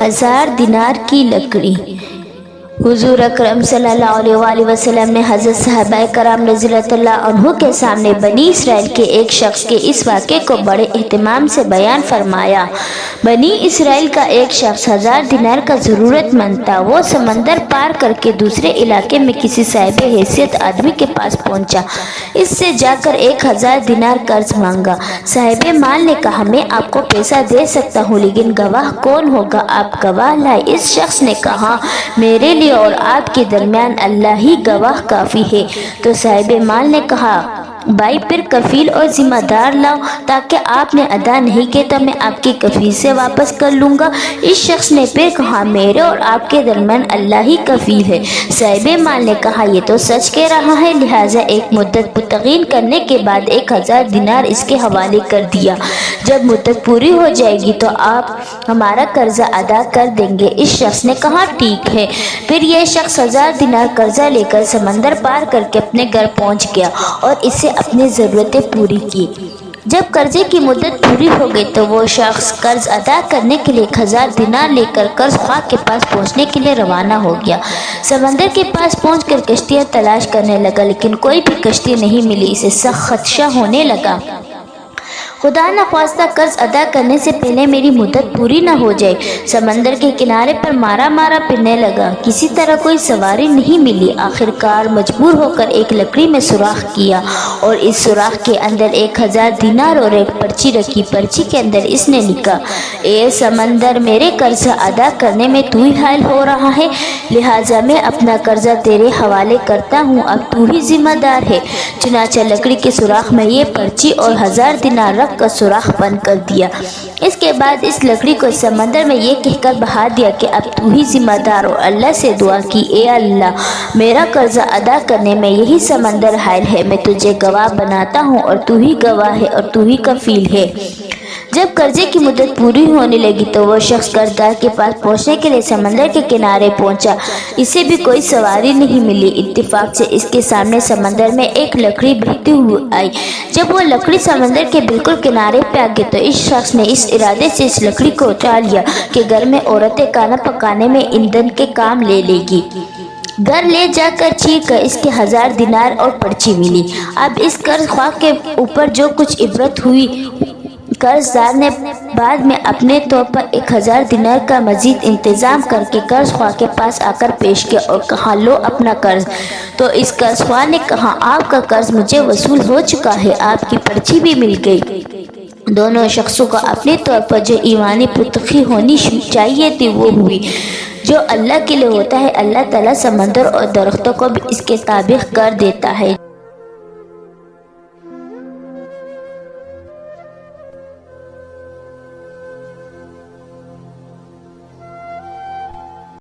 1000 دینار کی لکڑی۔ حضور اکرم صلی اللہ علیہ وآلہ وسلم نے حضرت صحابہ کرام رضی اللہ عنہ کے سامنے بنی اسرائیل کے ایک شخص کے اس واقعے کو بڑے اہتمام سے بیان فرمایا۔ بنی اسرائیل کا ایک شخص 1000 دینار کا ضرورت مند تھا۔ وہ سمندر پار کر کے دوسرے علاقے میں کسی صاحب حیثیت آدمی کے پاس پہنچا۔ اس سے جا کر 1000 دینار قرض مانگا۔ صاحب مال نے کہا میں آپ کو پیسہ دے سکتا ہوں لیکن گواہ کون ہوگا؟ آپ گواہ لائے۔ اس شخص نے کہا میرے لیے اور آپ کے درمیان اللہ ہی گواہ کافی ہے۔ تو صاحب مال نے کہا بھائی پھر کفیل اور ذمہ دار لاؤ، تاکہ آپ نے ادا نہیں کیا تو میں آپ کی کفیل سے واپس کر لوں گا۔ اس شخص نے پھر کہا میرے اور آپ کے درمیان اللہ ہی کفیل ہے۔ صاحب مال نے کہا یہ تو سچ کہہ رہا ہے، لہٰذا ایک مدت متعین کرنے کے بعد 1000 دینار اس کے حوالے کر دیا۔ جب مدت پوری ہو جائے گی تو آپ ہمارا قرضہ ادا کر دیں گے۔ اس شخص نے کہا ٹھیک ہے۔ پھر یہ شخص 1000 دینار قرضہ لے کر سمندر پار کر کے اپنے گھر پہنچ گیا اور اسے اپنی ضرورتیں پوری کی۔ جب قرضے کی مدت پوری ہو گئی تو وہ شخص قرض ادا کرنے کے لیے 1000 دینار لے کر قرض خواہ کے پاس پہنچنے کے لیے روانہ ہو گیا۔ سمندر کے پاس پہنچ کر کشتیاں تلاش کرنے لگا لیکن کوئی بھی کشتی نہیں ملی۔ اسے سخت خدشہ ہونے لگا، خدا نخواستہ قرض ادا کرنے سے پہلے میری مدت پوری نہ ہو جائے۔ سمندر کے کنارے پر مارا پھرنے لگا، کسی طرح کوئی سواری نہیں ملی۔ آخر کار مجبور ہو کر ایک لکڑی میں سوراخ کیا اور اس سوراخ کے اندر 1000 دینار اور ایک پرچی رکھی۔ پرچی کے اندر اس نے لکھا اے سمندر، میرے قرضہ ادا کرنے میں تو ہی حائل ہو رہا ہے، لہٰذا میں اپنا قرضہ تیرے حوالے کرتا ہوں، اب تو ہی ذمہ دار ہے۔ چنانچہ لکڑی کے سوراخ میں یہ پرچی اور 1000 دینار رکھ کا سوراخ بند کر دیا۔ اس کے بعد اس لکڑی کو سمندر میں یہ کہہ کر بہا دیا کہ اب تو ہی ذمہ دار ہو۔ اللہ سے دعا کی اے اللہ، میرا قرضہ ادا کرنے میں یہی سمندر حائل ہے، میں تجھے گواہ بناتا ہوں اور تو ہی گواہ ہے اور تو ہی کفیل ہے۔ جب قرضے کی مدت پوری ہونے لگی تو وہ شخص قرضدار کے پاس پہنچنے کے لیے سمندر کے کنارے پہنچا۔ اسے بھی کوئی سواری نہیں ملی۔ اتفاق سے اس کے سامنے سمندر میں ایک لکڑی بہتی ہوئی آئی۔ جب وہ لکڑی سمندر کے بالکل کنارے پہ آ گئی تو اس شخص نے اس ارادے سے اس لکڑی کو اٹھا لیا کہ گھر میں عورتیں کھانا پکانے میں ایندھن کے کام لے لے گی۔ گھر لے جا کر چیر کر اس کے 1000 دینار اور پرچی ملی۔ اب اس قرض خواہ کے اوپر جو کچھ عبرت ہوئی، قرض دار نے بعد میں اپنے طور پر 1000 دینار کا مزید انتظام کر کے قرض خواہ کے پاس آ کر پیش کیا اور کہا لو اپنا قرض۔ تو اس قرض خواہ نے کہا آپ کا قرض مجھے وصول ہو چکا ہے، آپ کی پرچی بھی مل گئی۔ دونوں شخصوں کو اپنے طور پر جو ایمانی پختگی ہونی چاہیے تھی وہ ہوئی۔ جو اللہ کے لیے ہوتا ہے اللہ تعالیٰ سمندر اور درختوں کو بھی اس کے تابع کر دیتا ہے۔